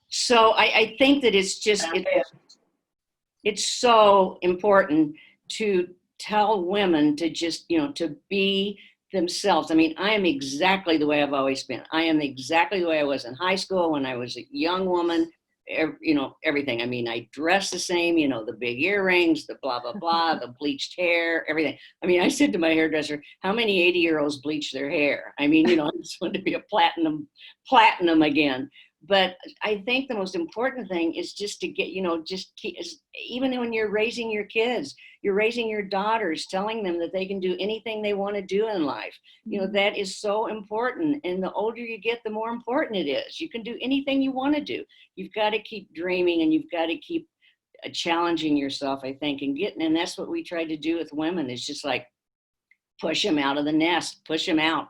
So I think that it's so important to tell women to just, to be themselves. I mean, I am exactly the way I've always been. I am exactly the way I was in high school when I was a young woman, everything. I mean, I dress the same, the big earrings, the blah, blah, blah, the bleached hair, everything. I mean, I said to my hairdresser, how many 80-year-olds bleach their hair? I mean, I just want to be a platinum again. But I think the most important thing is just to get, even when you're raising your kids, you're raising your daughters, telling them that they can do anything they want to do in life. That is so important. And the older you get, the more important it is. You can do anything you want to do. You've got to keep dreaming, and you've got to keep challenging yourself, I think, and that's what we try to do with women. It's just like, push them out of the nest, push them out,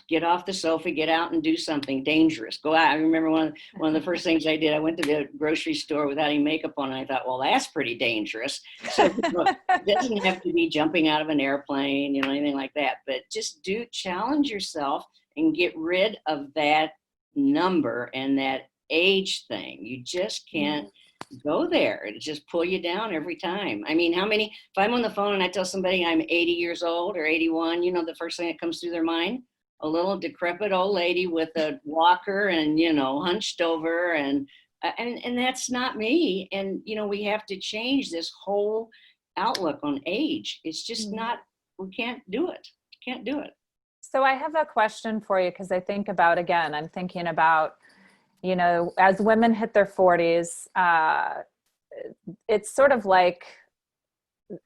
get off the sofa, get out and do something dangerous. Go out. I remember one of the first things I did, I went to the grocery store without any makeup on, and I thought, well, that's pretty dangerous. So it doesn't have to be jumping out of an airplane, anything like that, but just challenge yourself and get rid of that number and that age thing. You just can't go there. It just pull you down every time. I mean, if I'm on the phone and I tell somebody I'm 80 years old or 81, the first thing that comes through their mind, a little decrepit old lady with a walker and, hunched over, and that's not me. And, we have to change this whole outlook on age. It's just not, we can't do it. Can't do it. So I have a question for you, because I'm thinking about, as women hit their 40s, it's sort of like,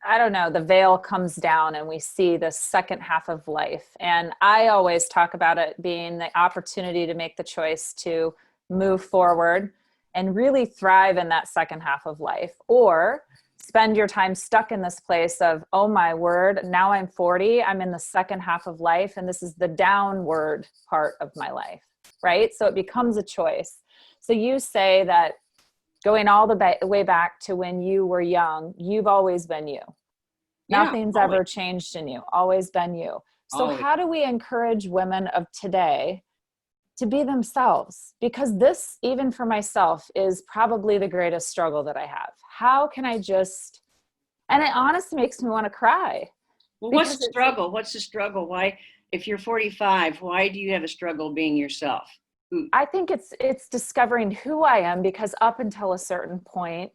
I don't know, the veil comes down and we see the second half of life. And I always talk about it being the opportunity to make the choice to move forward and really thrive in that second half of life, or spend your time stuck in this place of, oh my word, now I'm 40, I'm in the second half of life, and this is the downward part of my life. Right? So it becomes a choice. So you say that going all the way back to when you were young, you've always been you. Nothing's ever changed in you. Always been you. So how do we encourage women of today to be themselves? Because this, even for myself, is probably the greatest struggle that I have. How can I and it honestly makes me want to cry. Well, what's the struggle? What's the struggle? Why? If you're 45, why do you have a struggle being yourself? I think it's discovering who I am, because up until a certain point,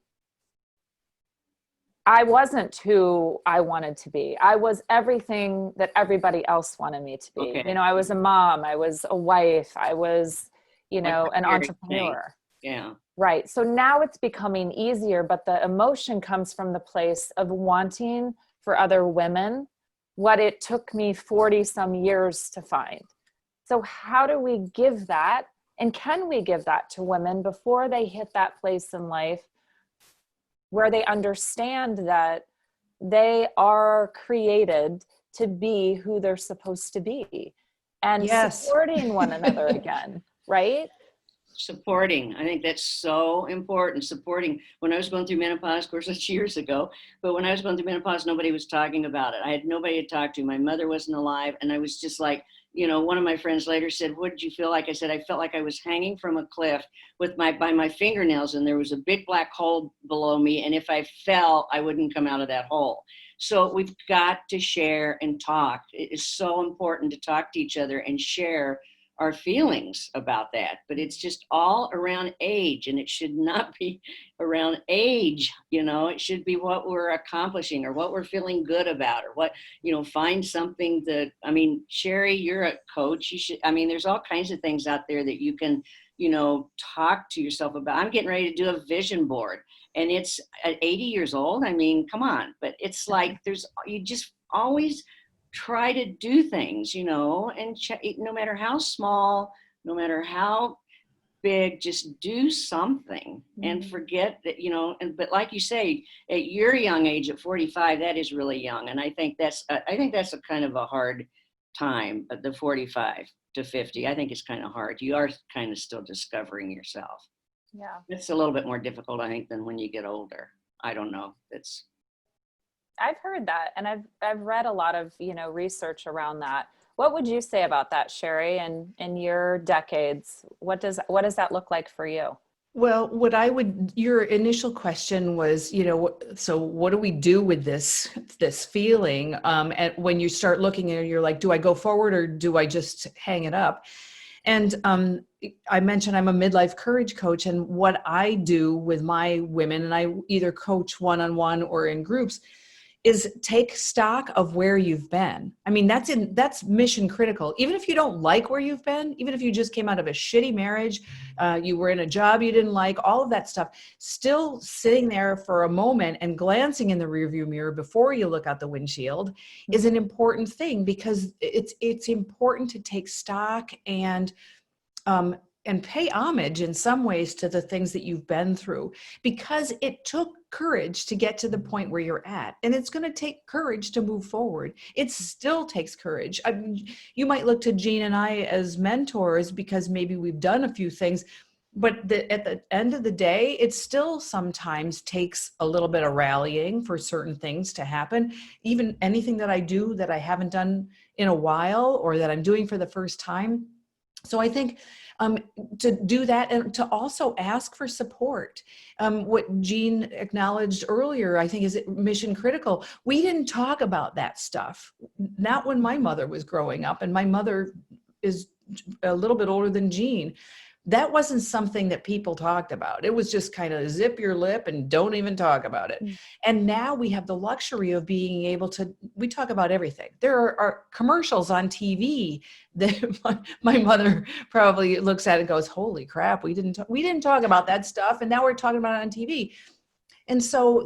I wasn't who I wanted to be. I was everything that everybody else wanted me to be. Okay. I was a mom, I was a wife, I was, an entrepreneur. Yeah. Right. So now it's becoming easier, but the emotion comes from the place of wanting for other women what it took me 40 some years to find. So how do we give that? And can we give that to women before they hit that place in life where they understand that they are created to be who they're supposed to be, and supporting one another again, right? Supporting. I think that's so important. Supporting. When I was going through menopause, of course, that's years ago, but when I was going through menopause, nobody was talking about it. I had nobody to talk to. My mother wasn't alive. And I was just like, one of my friends later said, what did you feel like? I said, I felt like I was hanging from a cliff by my fingernails, and there was a big black hole below me. And if I fell, I wouldn't come out of that hole. So we've got to share and talk. It is so important to talk to each other and share our feelings about that, but it's just all around age, and it should not be around age. It should be what we're accomplishing or what we're feeling good about, or what, find something that, Sheree, you're a coach. There's all kinds of things out there that you can, talk to yourself about. I'm getting ready to do a vision board, and it's at 80 years old. Come on, but it's like, you just always try to do things, and no matter how small, no matter how big, just do something and forget that, but like you say, at your young age, at 45, that is really young. And I think that's a kind of a hard time, the 45 to 50. I think it's kind of hard. You are kind of still discovering yourself. Yeah. It's a little bit more difficult, I think, than when you get older. I don't know. I've heard that, and I've read a lot of research around that. What would you say about that, Sheree? And in your decades, what does that look like for you? Well, your initial question was, so what do we do with this feeling? And when you start looking at it, you're like, do I go forward or do I just hang it up? And I mentioned I'm a midlife courage coach, and what I do with my women, and I either coach one-on-one or in groups, is take stock of where you've been. I mean, that's mission critical. Even if you don't like where you've been, even if you just came out of a shitty marriage, you were in a job you didn't like, all of that stuff, still sitting there for a moment and glancing in the rearview mirror before you look out the windshield is an important thing, because it's important to take stock and pay homage in some ways to the things that you've been through, because it took courage to get to the point where you're at. And it's going to take courage to move forward. It still takes courage. I mean, you might look to Jean and I as mentors because maybe we've done a few things, but at the end of the day, it still sometimes takes a little bit of rallying for certain things to happen. Even anything that I do that I haven't done in a while or that I'm doing for the first time. So I think to do that and to also ask for support. What Jean acknowledged earlier, I think, is mission critical. We didn't talk about that stuff, not when my mother was growing up, and my mother is a little bit older than Jean. That wasn't something that people talked about. It was just kind of zip your lip and don't even talk about it. And now we have the luxury of being able to, we talk about everything. There are commercials on TV that my mother probably looks at and goes, holy crap, we didn't talk about that stuff. And now we're talking about it on TV. And so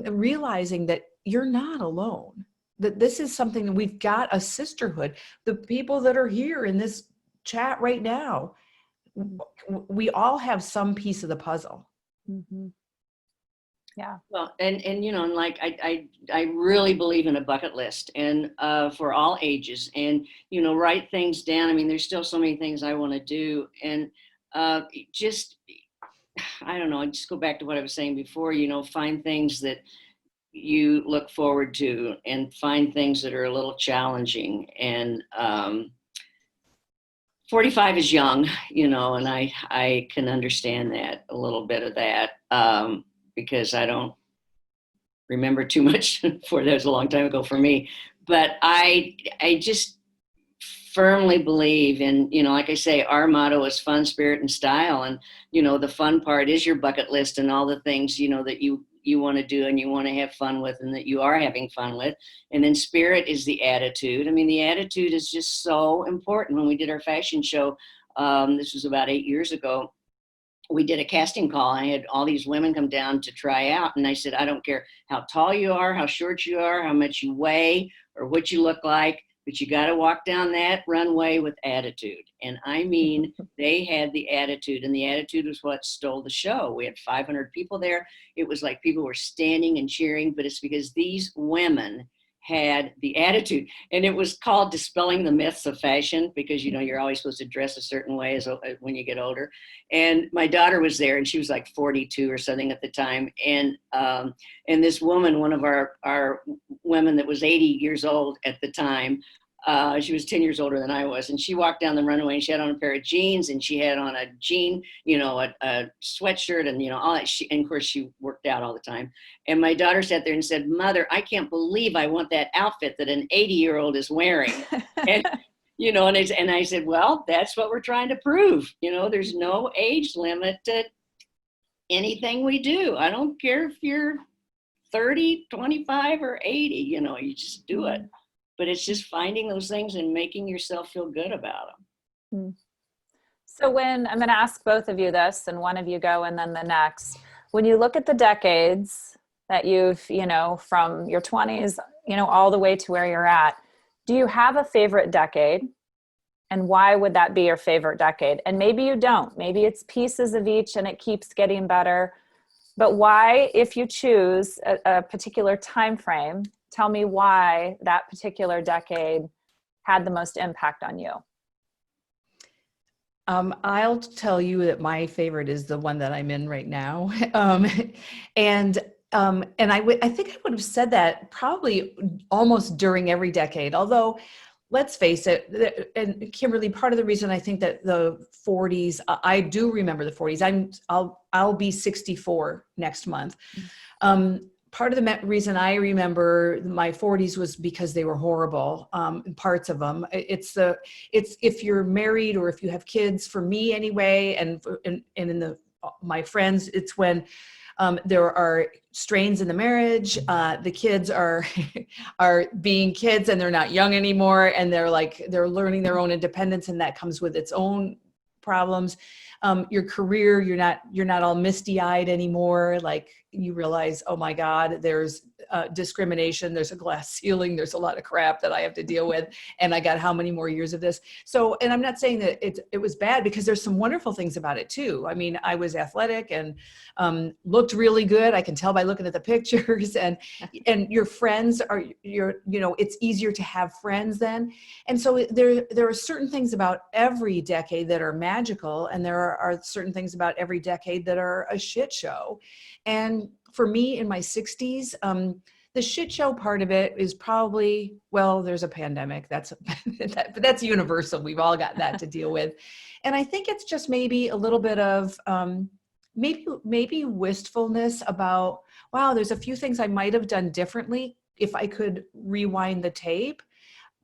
realizing that you're not alone, that this is something that we've got a sisterhood. The people that are here in this chat right now, we all have some piece of the puzzle. Mm-hmm. Yeah. Well, and and like I really believe in a bucket list, and for all ages, and write things down. I mean, there's still so many things I want to do, and just I don't know. I just go back to what I was saying before. Find things that you look forward to, and find things that are a little challenging, and 45 is young, and I can understand that, a little bit of that, because I don't remember too much for that was a long time ago for me. But I just firmly believe in, like I say, our motto is fun, spirit, and style. And, the fun part is your bucket list and all the things, that you want to do and you want to have fun with and that you are having fun with. And then spirit is the attitude. I mean, the attitude is just so important. When we did our fashion show, this was about 8 years ago, we did a casting call. I had all these women come down to try out. And I said, I don't care how tall you are, how short you are, how much you weigh, or what you look like, but you got to walk down that runway with attitude. And I mean, they had the attitude, and the attitude was what stole the show. We had 500 people there. It was like people were standing and cheering, but it's because these women had the attitude. And it was called Dispelling the Myths of Fashion, because you're always supposed to dress a certain way when you get older. And my daughter was there, and she was like 42 or something at the time. And this woman, one of our women that was 80 years old at the time, she was 10 years older than I was, and she walked down the runway, and she had on a pair of jeans, and she had on a a sweatshirt, and all that. And of course she worked out all the time. And my daughter sat there and said, Mother, I can't believe I want that outfit that an 80-year-old is wearing. And and I said, well, that's what we're trying to prove. There's no age limit to anything we do. I don't care if you're 30, 25, or 80. You just do it. But it's just finding those things and making yourself feel good about them. So when, I'm going to ask both of you this, and one of you go and then the next, when you look at the decades that you've, from your 20s, all the way to where you're at, do you have a favorite decade? And why would that be your favorite decade? And maybe you don't. Maybe it's pieces of each and it keeps getting better. But why, if you choose a particular time frame, tell me why that particular decade had the most impact on you. I'll tell you that my favorite is the one that I'm in right now. And I think I would have said that probably almost during every decade, although let's face it, and Kimberly, part of the reason I think that the 40s, I do remember the 40s. I'll be 64 next month. Part of the reason I remember my 40s was because they were horrible, parts of them. It's if you're married or if you have kids, for me anyway, and in my friends, it's when there are strains in the marriage. The kids are are being kids and they're not young anymore, and they're learning their own independence, and that comes with its own problems. Your career, you're not all misty-eyed anymore. Like, you realize, oh my God, there's discrimination, there's a glass ceiling, there's a lot of crap that I have to deal with, and I got how many more years of this. So, and I'm not saying that it was bad, because there's some wonderful things about it too. I mean, I was athletic and looked really good. I can tell by looking at the pictures, and your friends are it's easier to have friends then. And so there are certain things about every decade that are magical, and there are certain things about every decade that are a shit show. And for me in my 60s, the shit show part of it is probably, well, there's a pandemic. But that's universal. We've all got that to deal with. And I think it's just maybe a little bit of maybe wistfulness about, wow, there's a few things I might have done differently if I could rewind the tape,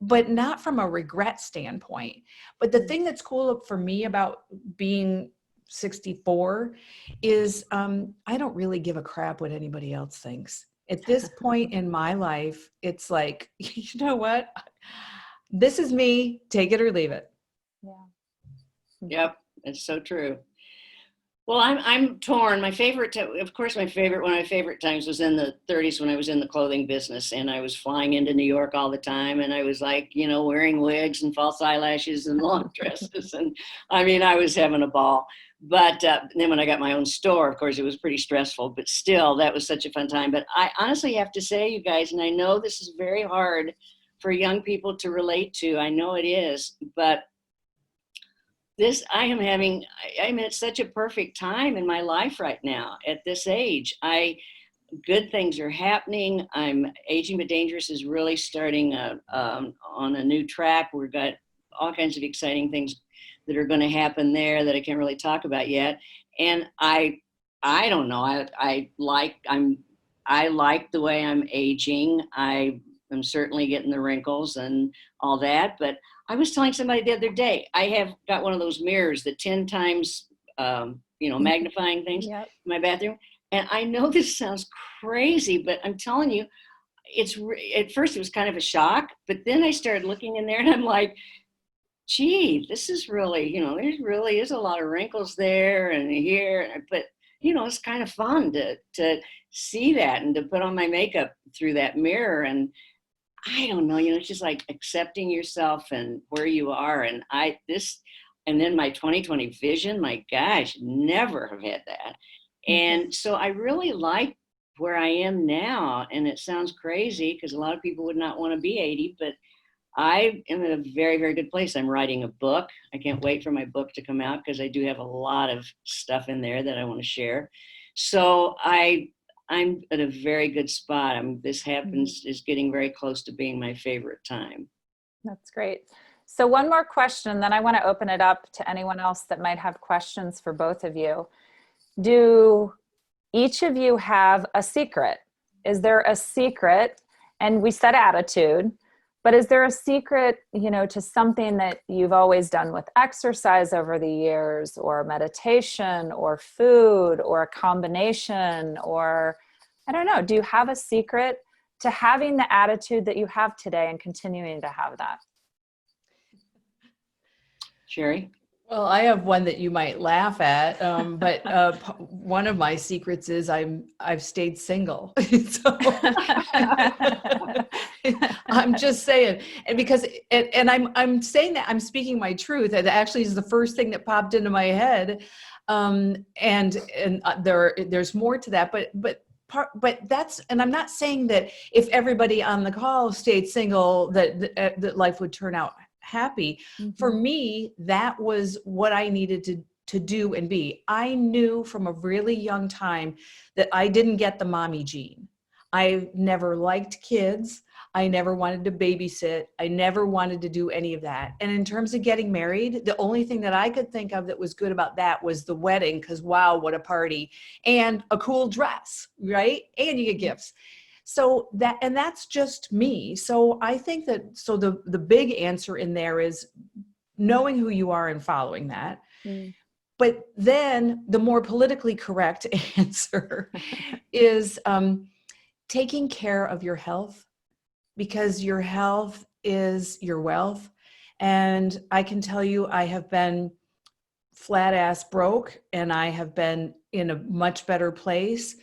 but not from a regret standpoint. But the thing that's cool for me about being 64 is I don't really give a crap what anybody else thinks. At this point in my life, it's like, you know what? This is me, take it or leave it. Yeah. Yep, it's so true. Well, I'm torn. My favorite, of course, one of my favorite times was in the 30s when I was in the clothing business, and I was flying into New York all the time, and I was like, wearing wigs and false eyelashes and long dresses, and I mean, I was having a ball. But then when I got my own store, of course, it was pretty stressful, but still, that was such a fun time. But I honestly have to say, you guys, and I know this is very hard for young people to relate to. I know it is, but I'm at such a perfect time in my life right now at this age. Good things are happening. Aging but Dangerous is really starting on a new track. We've got all kinds of exciting things that are going to happen there that I can't really talk about yet. And I don't know. I like the way I'm aging. I'm certainly getting the wrinkles and all that, but I was telling somebody the other day, I have got one of those mirrors, the 10 times, magnifying things in my bathroom. And I know this sounds crazy, but I'm telling you, at first it was kind of a shock, but then I started looking in there and I'm like, gee, this is really, there really is a lot of wrinkles there and here, but it's kind of fun to see that and to put on my makeup through that mirror. And I don't know, it's just like accepting yourself and where you are. And then my 2020 vision, my gosh, never have had that. And so I really like where I am now. And it sounds crazy because a lot of people would not want to be 80, but I am in a very, very good place. I'm writing a book. I can't wait for my book to come out because I do have a lot of stuff in there that I want to share. So I'm at a very good spot. This is getting very close to being my favorite time. That's great. So one more question, then I want to open it up to anyone else that might have questions for both of you. Do each of you have a secret? Is there a secret? And we said attitude, but is there a secret, to something that you've always done with exercise over the years, or meditation, or food, or a combination, or I don't know, do you have a secret to having the attitude that you have today and continuing to have that? Sheree? Well, I have one that you might laugh at, but one of my secrets is I've stayed single. So I'm just saying, and I'm saying that I'm speaking my truth. It actually is the first thing that popped into my head, and there's more to that, but that's, and I'm not saying that if everybody on the call stayed single that life would turn out happy. Mm-hmm. For me, that was what I needed to do and be. I knew from a really young time that I didn't get the mommy gene. I never liked kids. I never wanted to babysit. I never wanted to do any of that. And in terms of getting married, the only thing that I could think of that was good about that was the wedding, because wow, what a party, and a cool dress, right? And you get gifts. So that's just me. So I think that, so the big answer in there is knowing who you are and following that. Mm. But then the more politically correct answer is taking care of your health, because your health is your wealth. And I can tell you, I have been flat ass broke, and I have been in a much better place.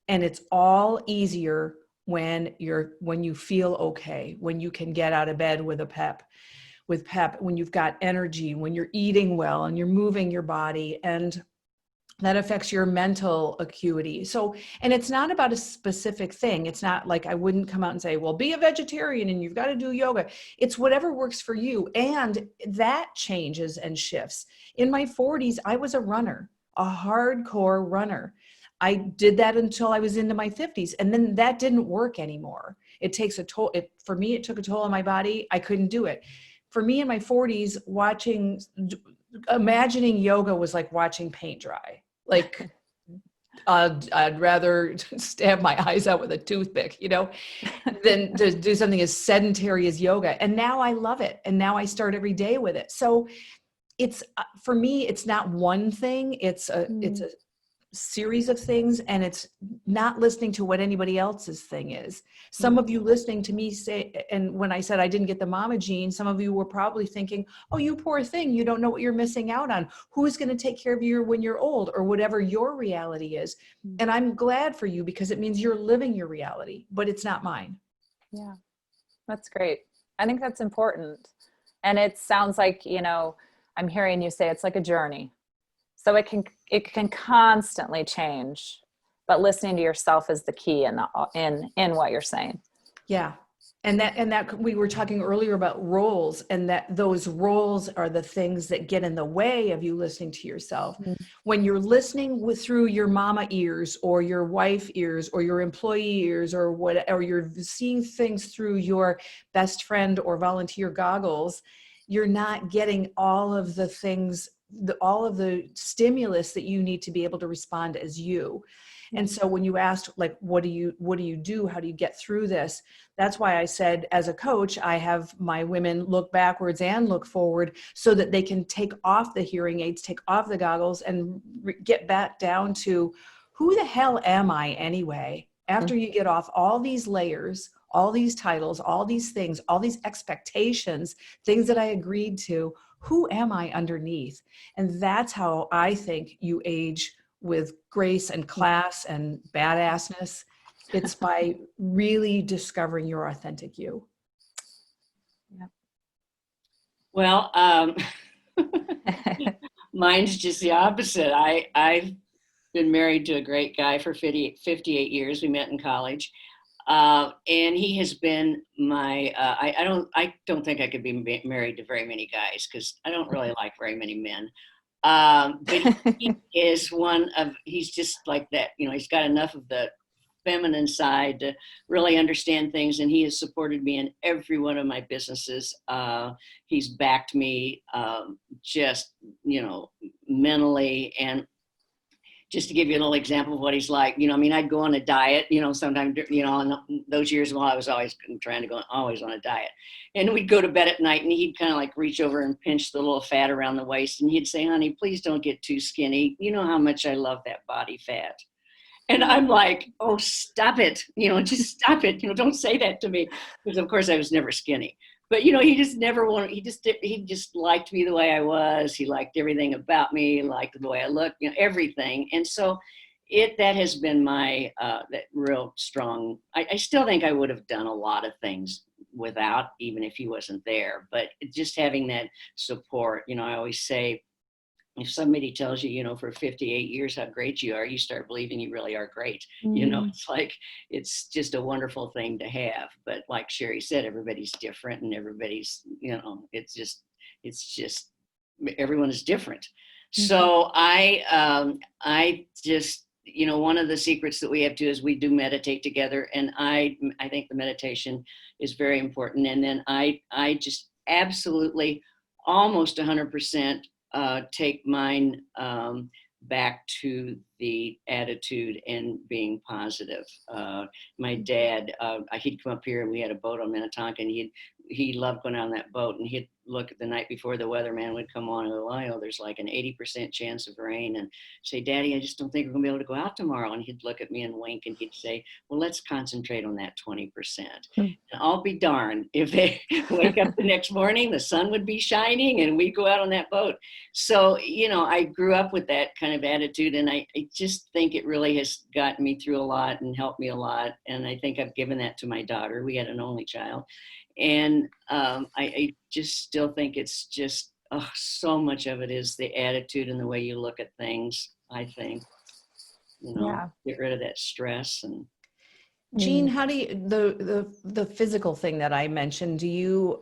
And it's all easier when you feel okay, when you can get out of bed with pep, when you've got energy, when you're eating well and you're moving your body, and that affects your mental acuity. So, and it's not about a specific thing. It's not like, I wouldn't come out and say, well, be a vegetarian and you've got to do yoga. It's whatever works for you. And that changes and shifts. In my 40s, I was a runner, a hardcore runner. I did that until I was into my 50s. And then that didn't work anymore. It takes a toll. For me, it took a toll on my body. I couldn't do it. For me in my 40s, imagining yoga was like watching paint dry. Like, I'd rather stab my eyes out with a toothpick, than to do something as sedentary as yoga. And now I love it. And now I start every day with it. So it's, for me, it's not one thing. It's a series of things, and it's not listening to what anybody else's thing is. Some of you listening to me say, and when I said I didn't get the mama gene, some of you were probably thinking, oh, you poor thing, you don't know what you're missing out on. Who's going to take care of you when you're old, or whatever your reality is. And I'm glad for you, because it means you're living your reality, but it's not mine. Yeah, that's great. I think that's important. And it sounds like, I'm hearing you say it's like a journey. So it can constantly change, but listening to yourself is the key in what you're saying. Yeah. And that we were talking earlier about roles, and that those roles are the things that get in the way of you listening to yourself. When you're listening through your mama ears, or your wife ears, or your employee ears, or you're seeing things through your best friend or volunteer goggles, you're not getting all of the things, all of the stimulus that you need to be able to respond as you. And so when you asked, like, what do you do? How do you get through this? That's why I said, as a coach, I have my women look backwards and look forward, so that they can take off the hearing aids, take off the goggles, and get back down to, who the hell am I anyway? After you get off all these layers, all these titles, all these things, all these expectations, things that I agreed to, who am I underneath? And that's how I think you age with grace and class and badassness. It's by really discovering your authentic you. Yeah. Well, mine's just the opposite. I've been married to a great guy for 58 years. We met in college. And he has been my, I don't think I could be married to very many guys, because I don't really like very many men. But he is he's just like that. He's got enough of the feminine side to really understand things. And he has supported me in every one of my businesses. He's backed me, just, mentally. And just to give you a little example of what he's like, I'd go on a diet, sometime, in those years while I was always trying to go always on a diet. And we'd go to bed at night, and he'd kind of like reach over and pinch the little fat around the waist. And he'd say, honey, please don't get too skinny. You know how much I love that body fat. And I'm like, oh, stop it. Just stop it. Don't say that to me. Because of course I was never skinny. But, he just never wanted, he just liked me the way I was. He liked everything about me, liked the way I looked, everything. And so that has been my, that real strong, I still think I would have done a lot of things without, even if he wasn't there. But just having that support, I always say, if somebody tells you, for 58 years how great you are, you start believing you really are great. It's like, it's just a wonderful thing to have. But like Sheree said, everybody's different, and everybody's, it's just everyone is different. So I just one of the secrets that we have too is we do meditate together, and I think the meditation is very important. And then I just absolutely almost 100% take mine back to the attitude and being positive. My dad, he'd come up here and we had a boat on Minnetonka, and he loved going out on that boat, and he'd look at the night before the weatherman would come on and go, oh, there's like an 80% chance of rain, and say, Daddy, I just don't think we're gonna be able to go out tomorrow. And he'd look at me and wink, and he'd say, well, let's concentrate on that 20%. And I'll be darned if they wake up the next morning, the sun would be shining and we go out on that boat. So, I grew up with that kind of attitude, and I just think it really has gotten me through a lot and helped me a lot. And I think I've given that to my daughter. We had an only child. And I just still think it's just so much of it is the attitude and the way you look at things. I think, get rid of that stress. And Jean, how do you the physical thing that I mentioned? Do you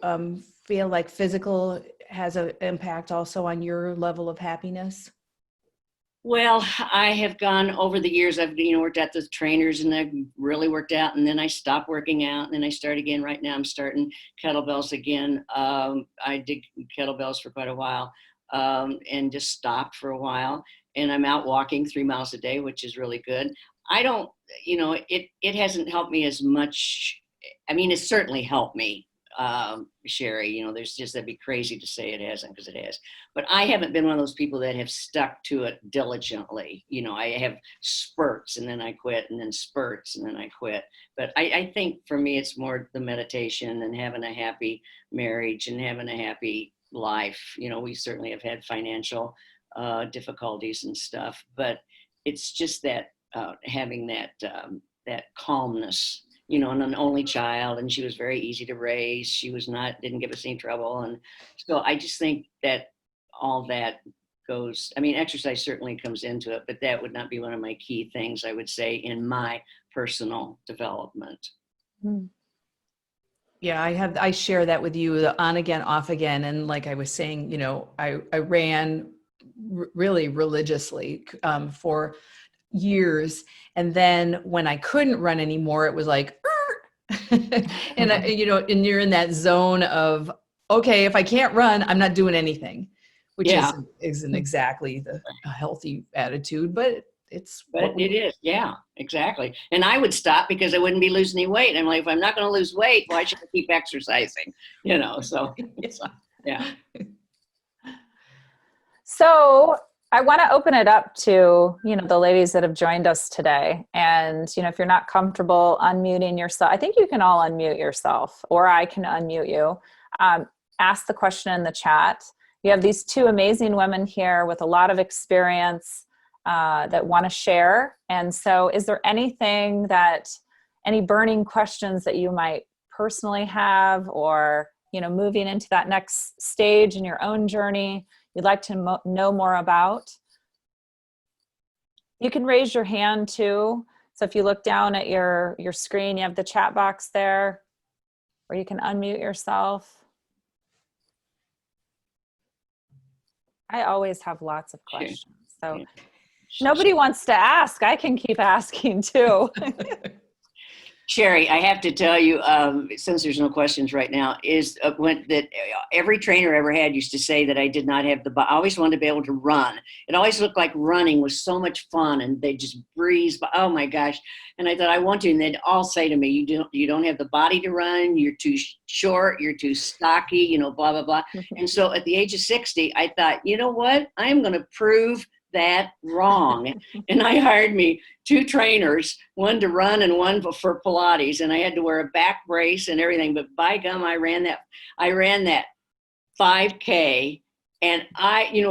feel like physical has an impact also on your level of happiness? Well, I have gone over the years. I've worked at the trainers, and I've really worked out, and then I stopped working out, and then I start again. Right now, I'm starting kettlebells again. I did kettlebells for quite a while, and just stopped for a while. And I'm out walking 3 miles a day, which is really good. I don't, it hasn't helped me as much. I mean, it's certainly helped me, Sheree. That'd be crazy to say it hasn't, because it has. But I haven't been one of those people that have stuck to it diligently. I have spurts, and then I quit, and then spurts, and then I quit. But I think for me, it's more the meditation and having a happy marriage and having a happy life. We certainly have had financial difficulties and stuff, but it's just that having that calmness. And an only child, and she was very easy to raise. She didn't give us any trouble. And so I just think that all that goes, exercise certainly comes into it, but that would not be one of my key things, I would say, in my personal development. Yeah, I share that with you, the on again, off again. And like I was saying, I ran really religiously for years. And then when I couldn't run anymore, it was like, and and you're in that zone of, okay, if I can't run, I'm not doing anything, which isn't exactly a healthy attitude, but it is. Yeah, exactly. And I would stop because I wouldn't be losing any weight. I'm like, if I'm not going to lose weight, why should I keep exercising? So yeah. So I want to open it up to, the ladies that have joined us today. And, if you're not comfortable unmuting yourself, I think you can all unmute yourself, or I can unmute you. Ask the question in the chat. You have these two amazing women here with a lot of experience that want to share. And so is there any burning questions that you might personally have, or, moving into that next stage in your own journey you'd like to know more about? You can raise your hand too. So if you look down at your screen, you have the chat box there, or you can unmute yourself. I always have lots of questions. So nobody wants to ask. I can keep asking too. Sheree, I have to tell you, since there's no questions right now, is that every trainer I ever had used to say that I did not have I always wanted to be able to run. It always looked like running was so much fun, and they just breeze by. Oh my gosh! And I thought, I want to, and they'd all say to me, you don't have the body to run. You're too short. You're too stocky. Blah blah blah. And so at the age of 60, I thought, you know what? I'm going to prove that wrong. And I hired me 2 trainers, one to run and one for Pilates. And I had to wear a back brace and everything, but by gum, I ran that 5K. And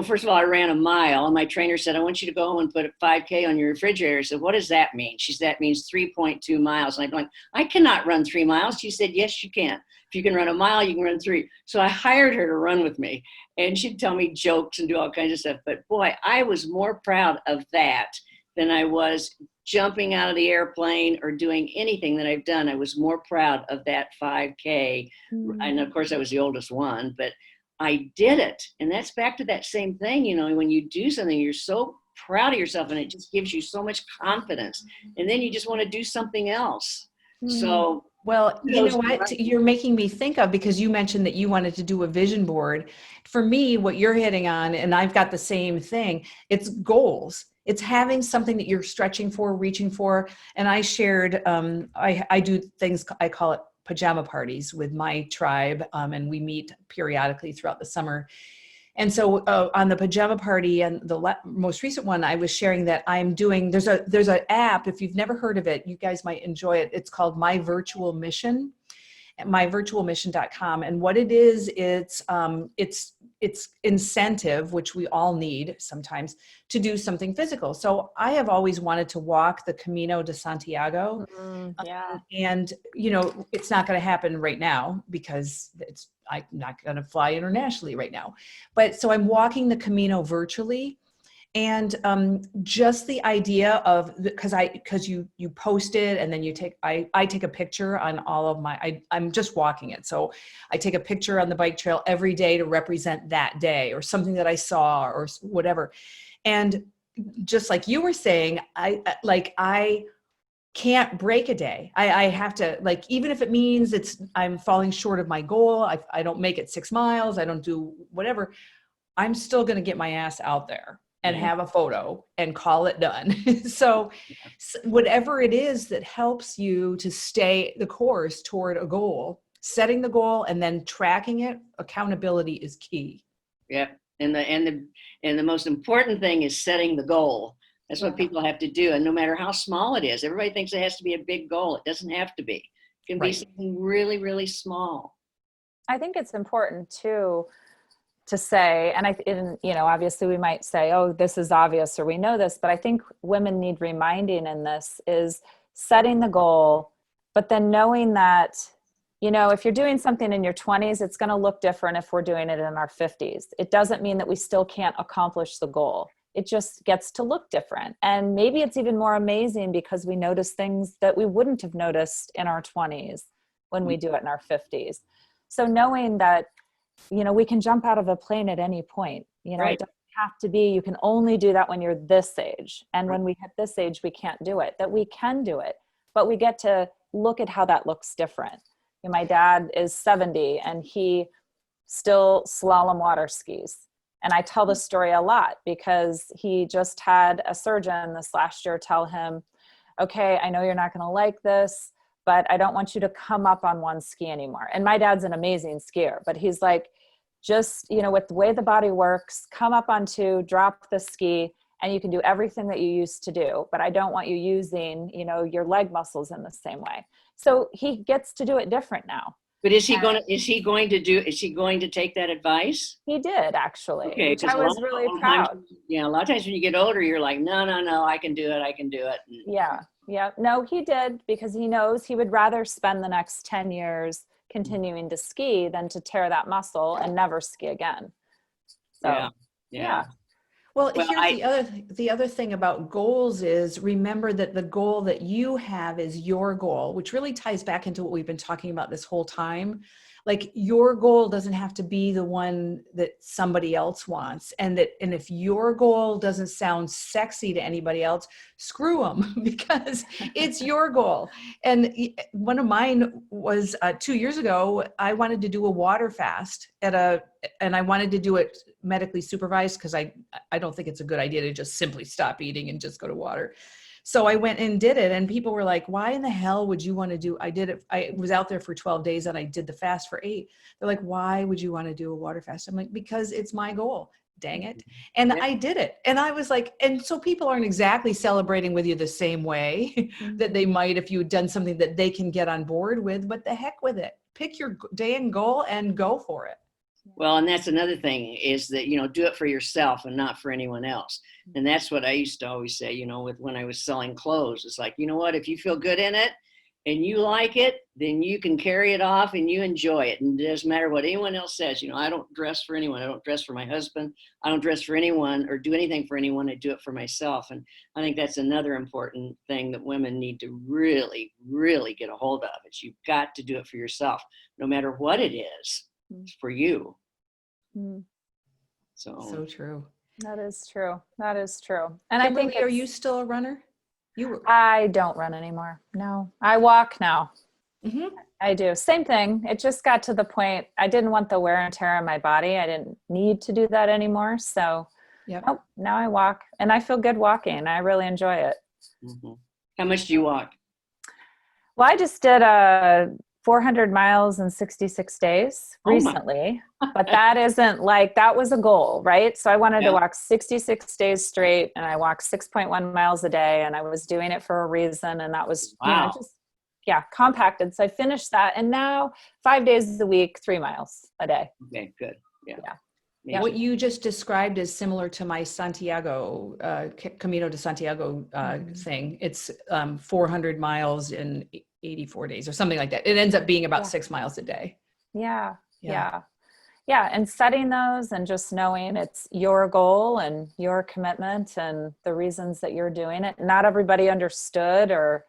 first of all, I ran a mile, and my trainer said, I want you to go home and put a 5K on your refrigerator. I said, what does that mean? She said, that means 3.2 miles. And I'm going, I cannot run 3 miles. She said, yes, you can. If you can run a mile, you can run 3. So I hired her to run with me, and she'd tell me jokes and do all kinds of stuff. But boy, I was more proud of that than I was jumping out of the airplane or doing anything that I've done. I was more proud of that 5K. And of course I was the oldest one, but I did it. And that's back to that same thing. When you do something, you're so proud of yourself, and it just gives you so much confidence. And then you just want to do something else. So, well, you know what you're making me think of, because you mentioned that you wanted to do a vision board. For me, what you're hitting on, and I've got the same thing, it's goals. It's having something that you're stretching for, reaching for. And I shared, I do things, I call it pajama parties with my tribe, and we meet periodically throughout the summer. And so on the pajama party and the most recent one, I was sharing that I'm doing, there's an app, if you've never heard of it, you guys might enjoy it. It's called My Virtual Mission, at myvirtualmission.com. And what it is, it's incentive, which we all need sometimes, to do something physical. So I have always wanted to walk the Camino de Santiago. Yeah. And, you know, it's not going to happen right now because I'm not going to fly internationally right now. But so I'm walking the Camino virtually. And just the idea of, because you post it and then I take a picture on all of I'm just walking it. So I take a picture on the bike trail every day to represent that day or something that I saw or whatever. And just like you were saying, I can't break a day. I have to, like, even if it means I'm falling short of my goal, I don't make it 6 miles, I don't do whatever, I'm still going to get my ass out there and have a photo and call it done. So whatever it is that helps you to stay the course toward a goal, setting the goal and then tracking it, accountability is key. Yeah. And the most important thing is setting the goal. That's what people have to do. And no matter how small it is, everybody thinks it has to be a big goal. It doesn't have to be. It can be something really, really small. I think it's important too, to say, and you know, obviously we might say, oh, this is obvious, or we know this, but I think women need reminding in this is setting the goal, but then knowing that, you know, if you're doing something in your 20s, it's going to look different if we're doing it in our 50s. It doesn't mean that we still can't accomplish the goal. It just gets to look different. And maybe it's even more amazing because we notice things that we wouldn't have noticed in our 20s when we do it in our 50s. So knowing that, you know, we can jump out of a plane at any point, you know, It doesn't have to be, you can only do that when you're this age. And when we hit this age, we can't do it, that we can do it, but we get to look at how that looks different. You know, my dad is 70 and he still slalom water skis. And I tell this story a lot because he just had a surgeon this last year tell him, okay, I know you're not going to like this, but I don't want you to come up on one ski anymore. And my dad's an amazing skier, but he's like, just, you know, with the way the body works, come up on 2, drop the ski, and you can do everything that you used to do. But I don't want you using, you know, your leg muscles in the same way. So he gets to do it different now. But is he going to take that advice? He did, actually, okay, which I was really proud. Yeah, a lot of times when you get older, you're like, no, I can do it. Yeah. No, he did, because he knows he would rather spend the next 10 years continuing to ski than to tear that muscle and never ski again. So, yeah. Well, here's the other thing about goals is, remember that the goal that you have is your goal, which really ties back into what we've been talking about this whole time. Like, your goal doesn't have to be the one that somebody else wants. And if your goal doesn't sound sexy to anybody else, screw them, because it's your goal. And one of mine was 2 years ago, I wanted to do a water fast and I wanted to do it medically supervised, because I don't think it's a good idea to just simply stop eating and just go to water. So I went and did it, and people were like, why in the hell would you want to do, I did it, I was out there for 12 days and I did the fast for 8. They're like, why would you want to do a water fast? I'm like, because it's my goal, dang it. And I did it. And I was like, and so people aren't exactly celebrating with you the same way that they might if you had done something that they can get on board with, but the heck with it. Pick your dang goal and go for it. Well, and that's another thing, is that, you know, do it for yourself and not for anyone else. And that's what I used to always say, you know, when I was selling clothes. It's like, you know what, if you feel good in it and you like it, then you can carry it off and you enjoy it. And it doesn't matter what anyone else says. You know, I don't dress for anyone. I don't dress for my husband. I don't dress for anyone or do anything for anyone. I do it for myself. And I think that's another important thing that women need to really, really get a hold of. Is you've got to do it for yourself, no matter what it is. It's for you. So true. That is true. That is true. And Kimberly, I think are you still a runner? You were. I don't run anymore. No, I walk now. Mhm. I do. Same thing. It just got to the point I didn't want the wear and tear on my body. I didn't need to do that anymore. So Yep. nope, now I walk and I feel good walking. I really enjoy it. Mhm. How much do you walk? Well, I just did 400 miles in 66 days Oh my. recently, but that isn't like, that was a goal, right? So I wanted to Yeah. walk 66 days straight and I walked 6.1 miles a day and I was doing it for a reason. And that was, Wow. just, yeah, compacted. So I finished that. And now 5 days a week, 3 miles a day. Okay, good. Yeah. Yeah. Major. What you just described is similar to my Santiago, Camino de Santiago thing. It's 400 miles in 84 days or something like that. It ends up being about 6 miles a day. Yeah. Yeah. Yeah. And setting those and just knowing it's your goal and your commitment and the reasons that you're doing it. Not everybody understood or,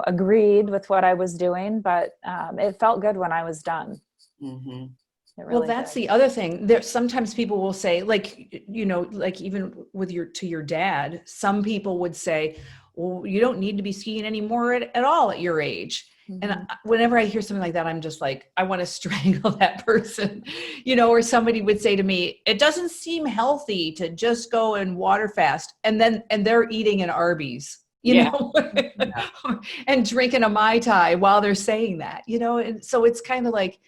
agreed with what I was doing, but it felt good when I was done. Mhm. It Well, really that's did. the other thing. There sometimes people will say, like, like even with your dad, some people would say, well, you don't need to be skiing anymore at all at your age. And Mhm. whenever I hear something like that, I'm just like, I want to strangle that person, or somebody would say to me, it doesn't seem healthy to just go and water fast. And they're eating an Arby's, Yeah. and drinking a Mai Tai while they're saying that, and so it's kind of like,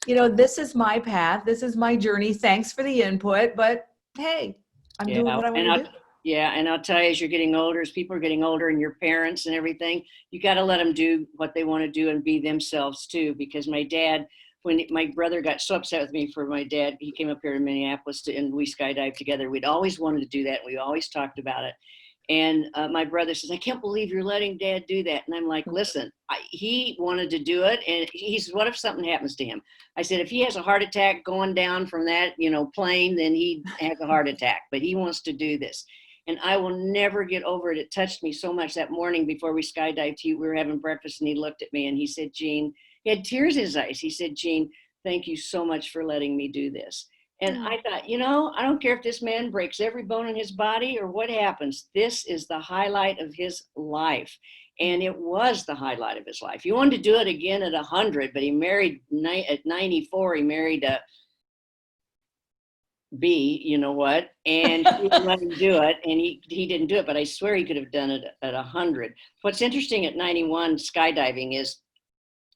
this is my path. This is my journey. Thanks for the input, but hey, I'm doing Yeah. what I want to do. And I'll tell you, as you're getting older, as people are getting older and your parents and everything, you got to let them do what they want to do and be themselves too. Because my dad, when my brother got so upset with me for my dad, he came up here to Minneapolis and we skydived together. We'd always wanted to do that. We always talked about it. And my brother says, I can't believe you're letting dad do that. And I'm like, listen, he wanted to do it. And he says, what if something happens to him? I said, if he has a heart attack going down from that, plane, then he has a heart attack, but he wants to do this. And I will never get over it. It touched me so much that morning before we skydived. We were having breakfast and he looked at me and he said, Jean, he had tears in his eyes. He said, Jean, thank you so much for letting me do this. And I thought, I don't care if this man breaks every bone in his body or what happens. This is the highlight of his life. And it was the highlight of his life. He wanted to do it again at 100, but he married at 94. He married a B, you know what? And he didn't let him do it. And he didn't do it, but I swear he could have done it at 100. What's interesting at 91 skydiving is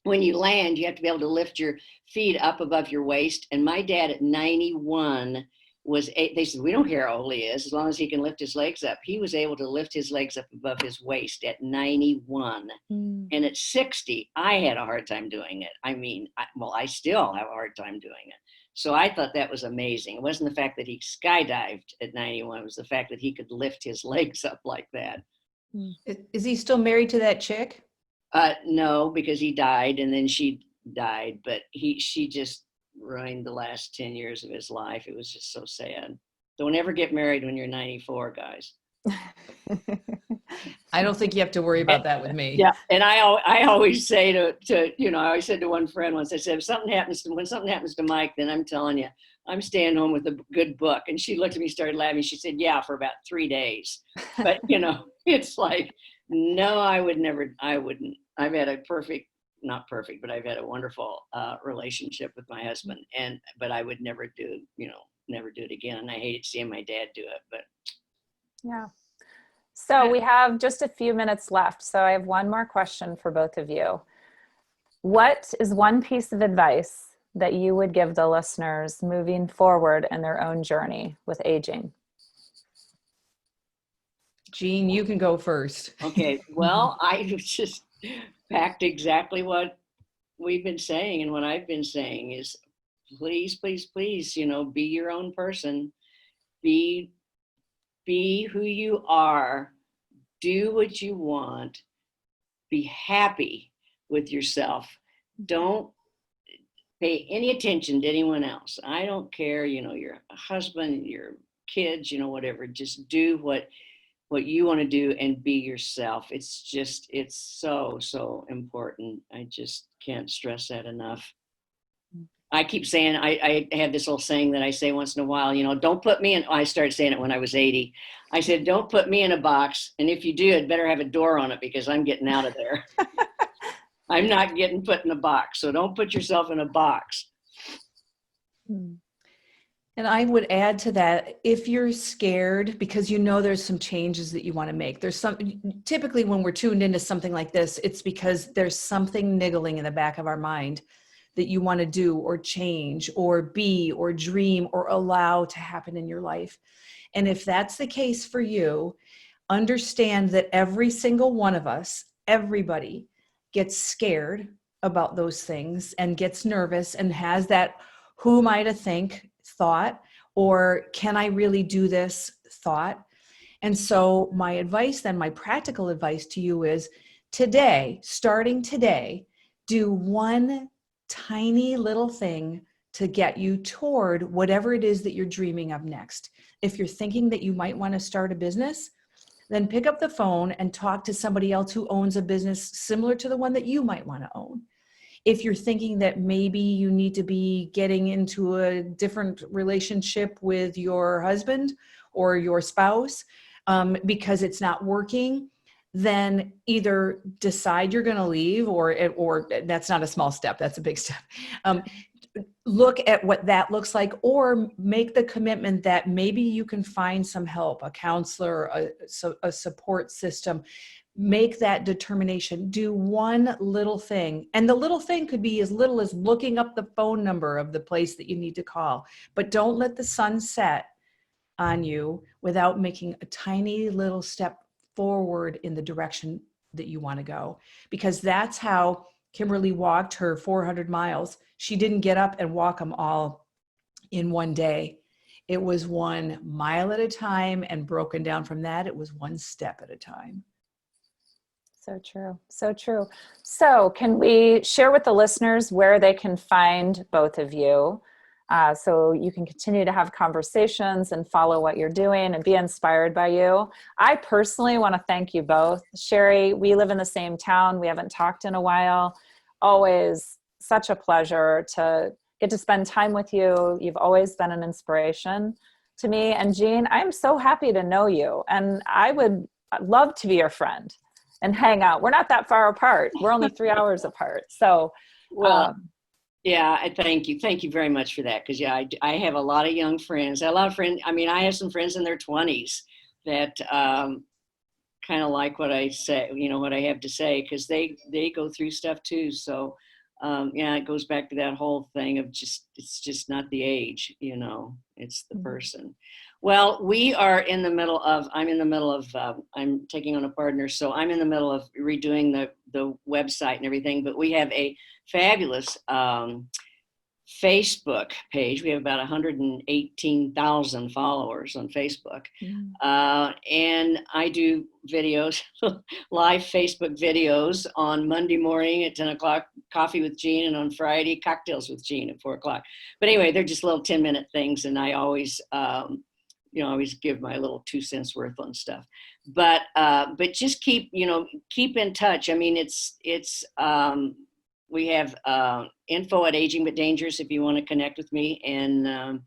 when you land, you have to be able to lift your feet up above your waist. And my dad at 91 they said, we don't care how old he is, as long as he can lift his legs up. He was able to lift his legs up above his waist at 91. And at 60, I had a hard time doing it. I mean, I still have a hard time doing it. So I thought that was amazing. It wasn't the fact that he skydived at 91, it was the fact that he could lift his legs up like that. Is he still married to that chick? No, because he died and then she died, but she just ruined the last 10 years of his life. It was just so sad. Don't ever get married when you're 94, guys. I don't think you have to worry about that with me. Yeah, and I always say to I always said to one friend once, I said, when something happens to Mike, then I'm telling you, I'm staying home with a good book. And she looked at me, started laughing. She said, yeah, for about 3 days. But it's like, no, I wouldn't. I've had not perfect, but I've had a wonderful relationship with my husband. But I would never do it again. And I hated seeing my dad do it, but. Yeah. So we have just a few minutes left. So I have one more question for both of you. What is one piece of advice that you would give the listeners moving forward in their own journey with aging? Jean, you can go first. Okay. Well, I just packed exactly what we've been saying and what I've been saying is please, please, please, be your own person. Be who you are. Do what you want. Be happy with yourself. Don't pay any attention to anyone else. I don't care, your husband, your kids, whatever. Just do what you want to do and be yourself. It's so, so important. I just can't stress that enough. I keep saying, I have this little saying that I say once in a while, don't put me in, I started saying it when I was 80. I said, don't put me in a box. And if you do, it better have a door on it because I'm getting out of there. I'm not getting put in a box. So don't put yourself in a box. And I would add to that, if you're scared because there's some changes that you want to make, typically when we're tuned into something like this, it's because there's something niggling in the back of our mind that you want to do or change or be or dream or allow to happen in your life. And if that's the case for you, understand that every single one of us, everybody gets scared about those things and gets nervous and has that who am I to think thought, or can I really do this thought. And so my advice then, my practical advice to you is starting today, do one tiny little thing to get you toward whatever it is that you're dreaming of next. If you're thinking that you might want to start a business, then pick up the phone and talk to somebody else who owns a business similar to the one that you might want to own. If you're thinking that maybe you need to be getting into a different relationship with your husband or your spouse because it's not working, then either decide you're going to leave or that's not a small step, that's a big step. Look at what that looks like, or make the commitment that maybe you can find some help, a counselor, a support system. Make that determination. Do one little thing. And the little thing could be as little as looking up the phone number of the place that you need to call. But don't let the sun set on you without making a tiny little step forward in the direction that you want to go. Because that's how Kimberly walked her 400 miles. She didn't get up and walk them all in one day. It was 1 mile at a time, and broken down from that, it was one step at a time. So true. So true. So can we share with the listeners where they can find both of you so you can continue to have conversations and follow what you're doing and be inspired by you? I personally want to thank you both. Sheree, we live in the same town. We haven't talked in a while. Always such a pleasure to get to spend time with you. You've always been an inspiration to me. And Jean, I'm so happy to know you. And I would love to be your friend and hang out. We're not that far apart. We're only 3 hours apart. So, yeah, I thank you. Thank you very much for that. Cause I have a lot of young friends, I have some friends in their 20s that, kind of like what I say, what I have to say, cause they go through stuff too. So, it goes back to that whole thing of it's just not the age, it's the person. Well, I'm in the middle of, I'm taking on a partner. So I'm in the middle of redoing the website and everything, but we have a fabulous Facebook page. We have about 118,000 followers on Facebook. And I do videos, live Facebook videos on Monday morning at 10 o'clock, Coffee with Jean, and on Friday, Cocktails with Jean at 4 o'clock. But anyway, they're just little 10-minute things. And I always, always give my little 2 cents worth on stuff. But just keep in touch. I mean, we have info at Aging But Dangerous if you want to connect with me. And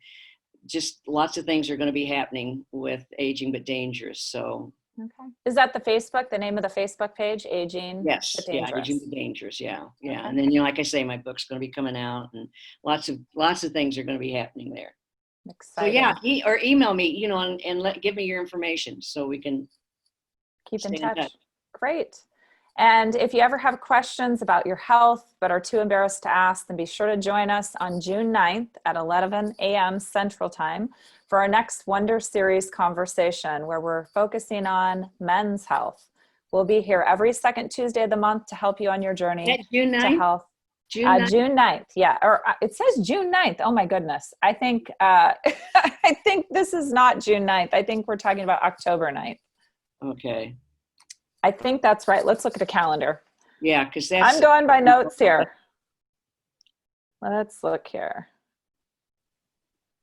just lots of things are going to be happening with Aging But Dangerous. So. Okay. Is that the name of the Facebook page, Aging But Dangerous? Yeah, Aging But Dangerous. Yeah. Yeah. Okay. And then, like I say, my book's going to be coming out, and lots of things are going to be happening there. Exciting. So yeah, or email me, and give me your information so we can keep in touch. Great. And if you ever have questions about your health but are too embarrassed to ask, then be sure to join us on June 9th at 11 a.m. Central Time for our next Wonder Series conversation, where we're focusing on men's health. We'll be here every second Tuesday of the month to help you on your journey June 9th? to health. June 9th, yeah. Or it says June 9th. Oh my goodness. I think I think this is not June 9th. I think we're talking about October 9th. Okay. I think that's right. Let's look at a calendar. Yeah, because I'm going by notes here. Let's look here.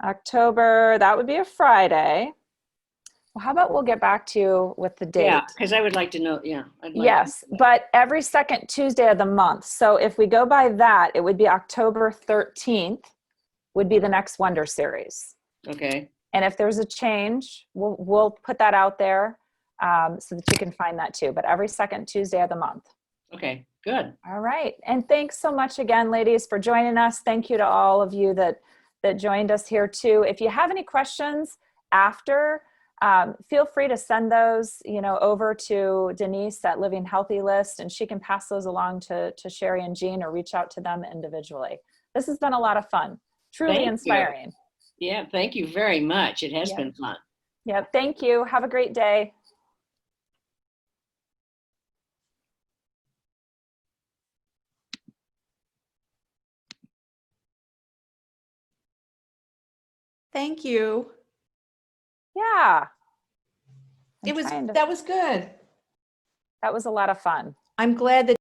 October, that would be a Friday. Well, how about we'll get back to you with the date? Yeah, because I would like to know. Yeah, I'd like Yes, but every second Tuesday of the month. So if we go by that, it would be October 13th would be the next Wonder Series. Okay. And if there's a change, we'll put that out there so that you can find that too. But every second Tuesday of the month. Okay, good. All right. And thanks so much again, ladies, for joining us. Thank you to all of you that joined us here too. If you have any questions after, feel free to send those, over to Denise at Living Healthy List, and she can pass those along to Sheree and Jean, or reach out to them individually. This has been a lot of fun. Truly Thank you. inspiring. Yeah, thank you very much. It has Yep. been fun. Yep. Thank you. Have a great day. Thank you. Yeah. That was good. That was a lot of fun. I'm glad that